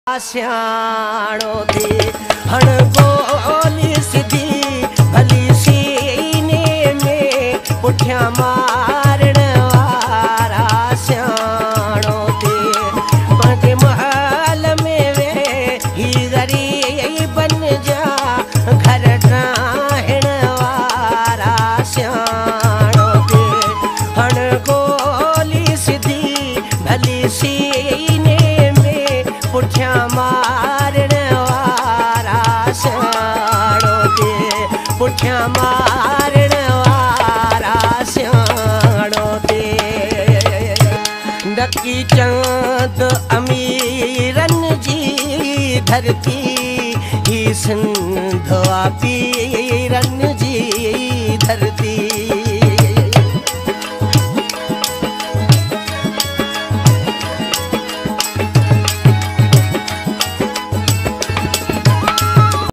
सियाणो थे हण गोली सिधी भली सीने में पुठिया मारण वारा सियाणो थे पंहिंजे महल में वे ही ग़रीबन जा घर ठाहिण वारा सियाणो थे हण गोली सिधी भली सीने पुठिया मारण वारा सियाणो थे पुठिया मारण वारा सियाणो थे नकी चंद अमीरन जी धरती ही सिंध पीरन